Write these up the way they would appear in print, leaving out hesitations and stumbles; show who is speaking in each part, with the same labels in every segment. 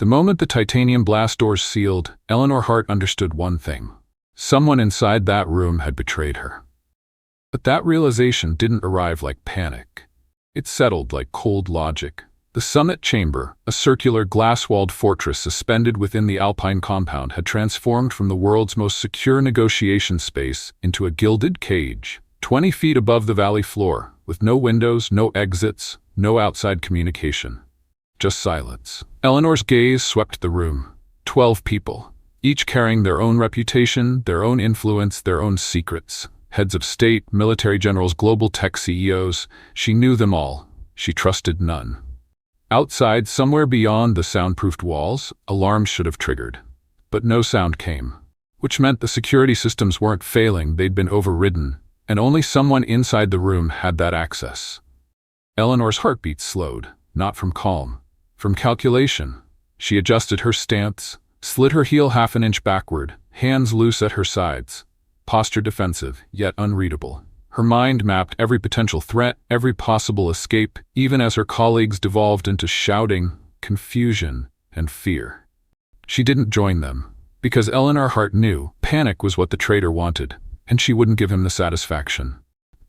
Speaker 1: The moment the titanium blast doors sealed, Eleanor Hart understood one thing. Someone inside that room had betrayed her. But that realization didn't arrive like panic. It settled like cold logic. The summit chamber, a circular glass-walled fortress suspended within the Alpine compound, had transformed from the world's most secure negotiation space into a gilded cage, 20 feet above the valley floor, with no windows, no exits, no outside communication. Just silence. Eleanor's gaze swept the room. 12 people, each carrying their own reputation, their own influence, their own secrets. Heads of state, military generals, global tech CEOs. She knew them all. She trusted none. Outside, somewhere beyond the soundproofed walls, alarms should have triggered. But no sound came, which meant the security systems weren't failing, they'd been overridden, and only someone inside the room had that access. Eleanor's heartbeat slowed, not from calm, from calculation. She adjusted her stance, slid her heel half an inch backward, hands loose at her sides, posture defensive, yet unreadable. Her mind mapped every potential threat, every possible escape, even as her colleagues devolved into shouting, confusion, and fear. She didn't join them, because Eleanor Hart knew panic was what the traitor wanted, and she wouldn't give him the satisfaction.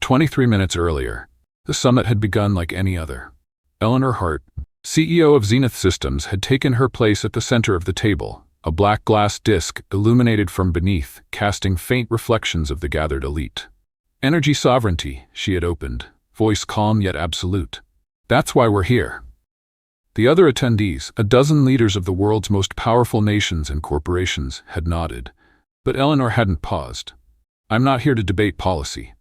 Speaker 1: 23 minutes earlier, the summit had begun like any other. Eleanor Hart, CEO of Zenith Systems, had taken her place at the center of the table, a black glass disc illuminated from beneath, casting faint reflections of the gathered elite. Energy sovereignty, she had opened, voice calm yet absolute. That's why we're here. The other attendees, a dozen leaders of the world's most powerful nations and corporations, had nodded. But Eleanor hadn't paused. I'm not here to debate policy.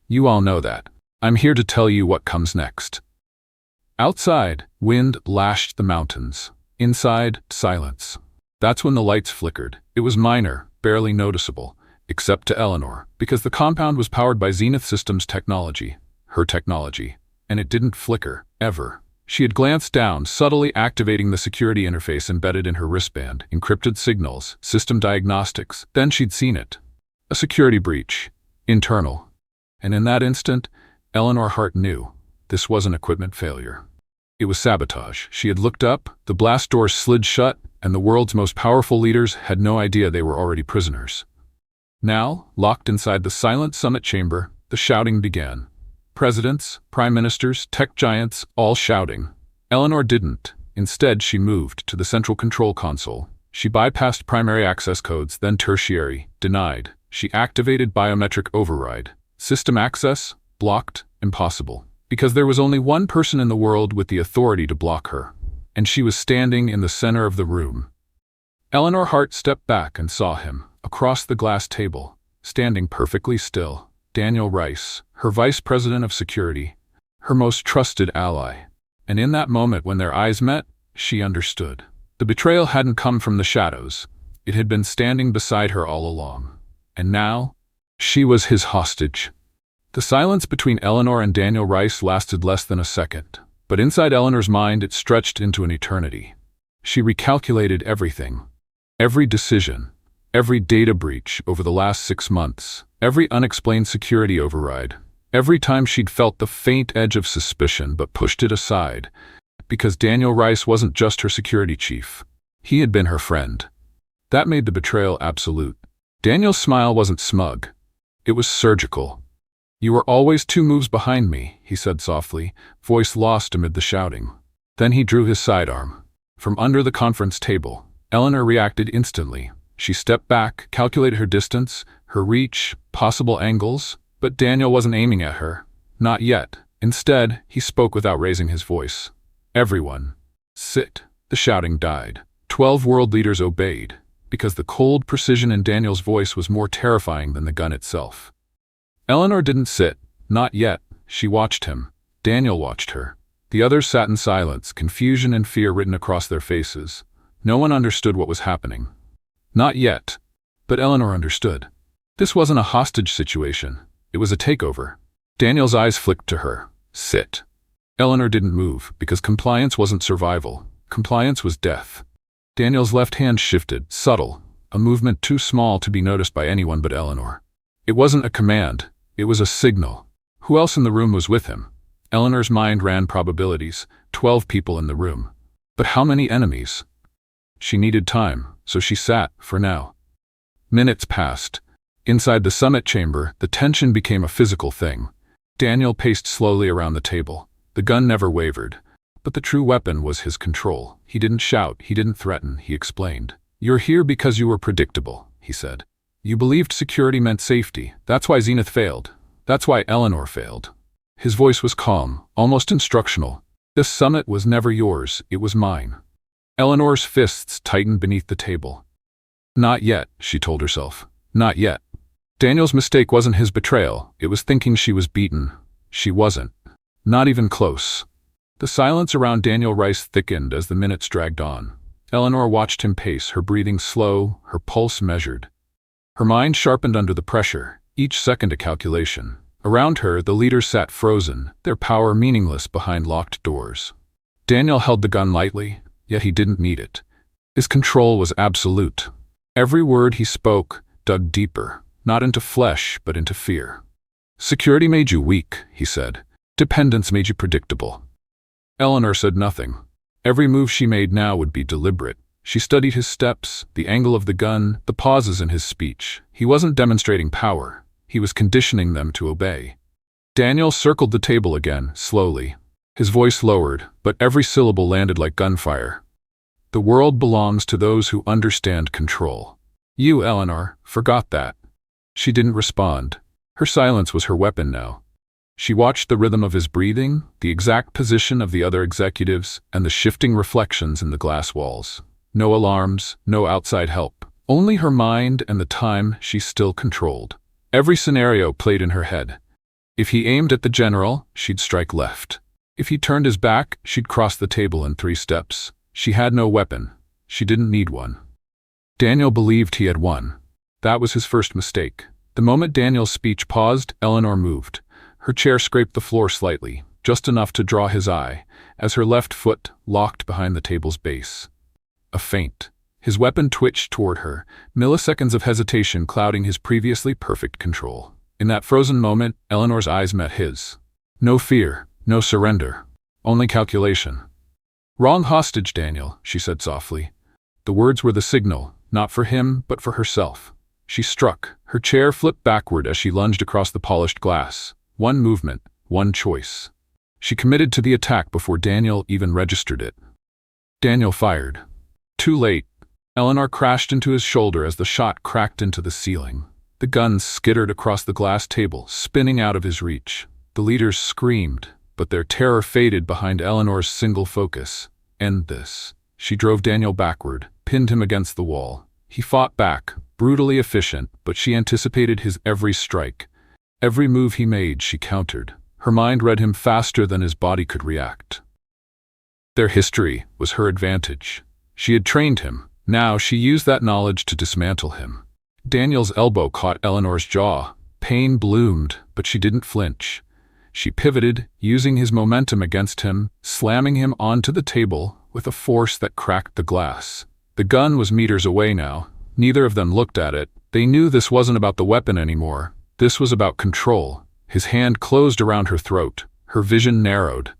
Speaker 1: You all know that. I'm here to tell you what comes next. Outside, wind lashed the mountains. Inside, silence. That's when the lights flickered. It was minor, barely noticeable. Except to Eleanor, because the compound was powered by Zenith Systems technology, her technology, and it didn't flicker, ever. She had glanced down, subtly activating the security interface embedded in her wristband, encrypted signals, system diagnostics. Then she'd seen it. A security breach. Internal. And in that instant, Eleanor Hart knew this wasn't equipment failure. It was sabotage. She had looked up, the blast doors slid shut, and the world's most powerful leaders had no idea they were already prisoners. Now, locked inside the silent summit chamber, the shouting began. Presidents, prime ministers, tech giants, all shouting. Eleanor didn't. Instead, she moved to the central control console. She bypassed primary access codes, then tertiary, denied. She activated biometric override. System access, blocked, impossible. Because there was only one person in the world with the authority to block her. And she was standing in the center of the room. Eleanor Hart stepped back and saw him. Across the glass table, standing perfectly still, Daniel Rice, her vice president of security, her most trusted ally. And in that moment when their eyes met, she understood. The betrayal hadn't come from the shadows. It had been standing beside her all along. And now, she was his hostage. The silence between Eleanor and Daniel Rice lasted less than a second, but inside Eleanor's mind it stretched into an eternity. She recalculated everything, every decision, every data breach over the last 6 months, every unexplained security override, every time she'd felt the faint edge of suspicion but pushed it aside, because Daniel Rice wasn't just her security chief. He had been her friend. That made the betrayal absolute. Daniel's smile wasn't smug. It was surgical. "You were always 2 moves behind me," he said softly, voice lost amid the shouting. Then he drew his sidearm. From under the conference table, Eleanor reacted instantly. She stepped back, calculated her distance, her reach, possible angles, but Daniel wasn't aiming at her. Not yet. Instead, he spoke without raising his voice. "Everyone, sit." The shouting died. 12 world leaders obeyed, because the cold precision in Daniel's voice was more terrifying than the gun itself. Eleanor didn't sit. Not yet. She watched him. Daniel watched her. The others sat in silence, confusion and fear written across their faces. No one understood what was happening. Not yet. But Eleanor understood. This wasn't a hostage situation. It was a takeover. Daniel's eyes flicked to her. Sit. Eleanor didn't move, because compliance wasn't survival. Compliance was death. Daniel's left hand shifted, subtle, a movement too small to be noticed by anyone but Eleanor. It wasn't a command. It was a signal. Who else in the room was with him? Eleanor's mind ran probabilities. 12 people in the room. But how many enemies? She needed time, so she sat, for now. Minutes passed. Inside the summit chamber, the tension became a physical thing. Daniel paced slowly around the table. The gun never wavered. But the true weapon was his control. He didn't shout, he didn't threaten, he explained. "You're here because you were predictable," he said. "You believed security meant safety. That's why Zenith failed. That's why Eleanor failed." His voice was calm, almost instructional. "This summit was never yours, it was mine." Eleanor's fists tightened beneath the table. "Not yet," she told herself. "Not yet." Daniel's mistake wasn't his betrayal, it was thinking she was beaten. She wasn't. Not even close. The silence around Daniel Rice thickened as the minutes dragged on. Eleanor watched him pace, her breathing slow, her pulse measured. Her mind sharpened under the pressure, each second a calculation. Around her, the leaders sat frozen, their power meaningless behind locked doors. Daniel held the gun lightly, yet he didn't need it. His control was absolute. Every word he spoke dug deeper, not into flesh, but into fear. "Security made you weak," he said. "Dependence made you predictable." Eleanor said nothing. Every move she made now would be deliberate. She studied his steps, the angle of the gun, the pauses in his speech. He wasn't demonstrating power. He was conditioning them to obey. Daniel circled the table again, slowly. His voice lowered, but every syllable landed like gunfire. "The world belongs to those who understand control. You, Eleanor, forgot that." She didn't respond. Her silence was her weapon now. She watched the rhythm of his breathing, the exact position of the other executives, and the shifting reflections in the glass walls. No alarms, no outside help. Only her mind and the time she still controlled. Every scenario played in her head. If he aimed at the general, she'd strike left. If he turned his back, she'd cross the table in 3 steps. She had no weapon. She didn't need one. Daniel believed he had won. That was his first mistake. The moment Daniel's speech paused, Eleanor moved. Her chair scraped the floor slightly, just enough to draw his eye, as her left foot locked behind the table's base. A feint. His weapon twitched toward her, milliseconds of hesitation clouding his previously perfect control. In that frozen moment, Eleanor's eyes met his. No fear, no surrender, only calculation. "Wrong hostage, Daniel," she said softly. The words were the signal, not for him, but for herself. She struck. Her chair flipped backward as she lunged across the polished glass. One movement, one choice. She committed to the attack before Daniel even registered it. Daniel fired. Too late. Eleanor crashed into his shoulder as the shot cracked into the ceiling. The gun skittered across the glass table, spinning out of his reach. The leaders screamed, but their terror faded behind Eleanor's single focus. End this. She drove Daniel backward, pinned him against the wall. He fought back, brutally efficient, but she anticipated his every strike. Every move he made, she countered. Her mind read him faster than his body could react. Their history was her advantage. She had trained him. Now she used that knowledge to dismantle him. Daniel's elbow caught Eleanor's jaw. Pain bloomed, but she didn't flinch. She pivoted, using his momentum against him, slamming him onto the table with a force that cracked the glass. The gun was meters away now. Neither of them looked at it. They knew this wasn't about the weapon anymore. This was about control. His hand closed around her throat. Her vision narrowed.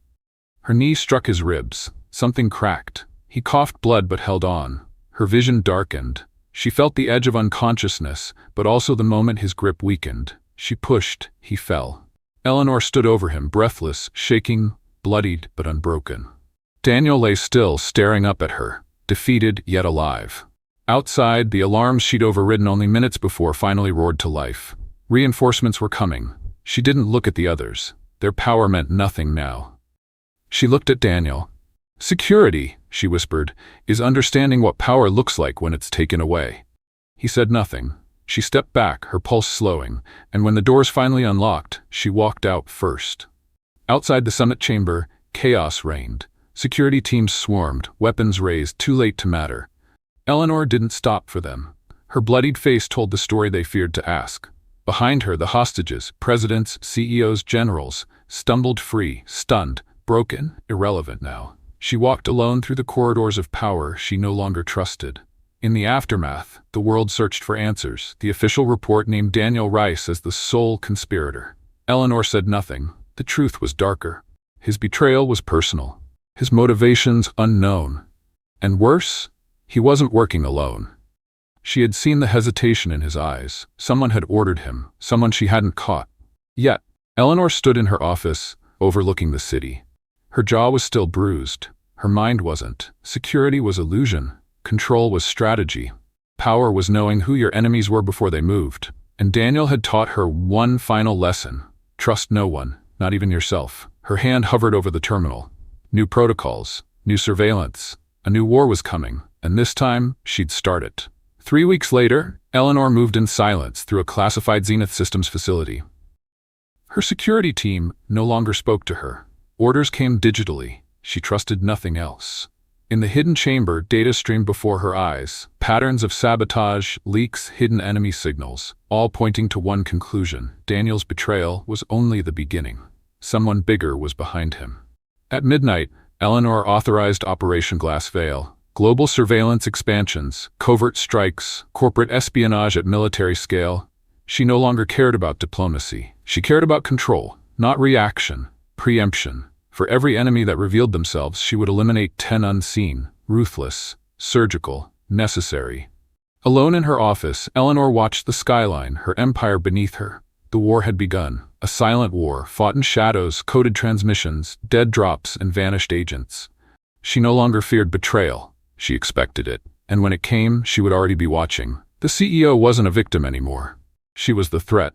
Speaker 1: Her knee struck his ribs. Something cracked. He coughed blood but held on. Her vision darkened. She felt the edge of unconsciousness, but also the moment his grip weakened. She pushed. He fell. Eleanor stood over him, breathless, shaking, bloodied but unbroken. Daniel lay still, staring up at her, defeated yet alive. Outside, the alarms she'd overridden only minutes before finally roared to life. Reinforcements were coming. She didn't look at the others. Their power meant nothing now. She looked at Daniel. "Security," she whispered, "is understanding what power looks like when it's taken away." He said nothing. She stepped back, her pulse slowing, and when the doors finally unlocked, she walked out first. Outside the summit chamber, chaos reigned. Security teams swarmed, weapons raised, too late to matter. Eleanor didn't stop for them. Her bloodied face told the story they feared to ask. Behind her, the hostages, presidents, CEOs, generals, stumbled free, stunned, broken, irrelevant now. She walked alone through the corridors of power she no longer trusted. In the aftermath, the world searched for answers. The official report named Daniel Rice as the sole conspirator. Eleanor said nothing. The truth was darker. His betrayal was personal. His motivations unknown. And worse, He wasn't working alone. She had seen the hesitation in his eyes. Someone had ordered him, someone she hadn't caught. Yet, Eleanor stood in her office, overlooking the city. Her jaw was still bruised. Her mind wasn't. Security was illusion. Control was strategy. Power was knowing who your enemies were before they moved. And Daniel had taught her one final lesson. Trust no one, not even yourself. Her hand hovered over the terminal. New protocols, new surveillance. A new war was coming, and this time, she'd start it. 3 weeks later, Eleanor moved in silence through a classified Zenith Systems facility. Her security team no longer spoke to her. Orders came digitally. She trusted nothing else. In the hidden chamber, data streamed before her eyes. Patterns of sabotage, leaks, hidden enemy signals, all pointing to one conclusion. Daniel's betrayal was only the beginning. Someone bigger was behind him. At midnight, Eleanor authorized Operation Glass Veil. Global surveillance expansions, covert strikes, corporate espionage at military scale. She no longer cared about diplomacy. She cared about control, not reaction, preemption. For every enemy that revealed themselves, she would eliminate 10 unseen, ruthless, surgical, necessary. Alone in her office, Eleanor watched the skyline, her empire beneath her. The war had begun. A silent war, fought in shadows, coded transmissions, dead drops, and vanished agents. She no longer feared betrayal. She expected it. And when it came, she would already be watching. The CEO wasn't a victim anymore. She was the threat.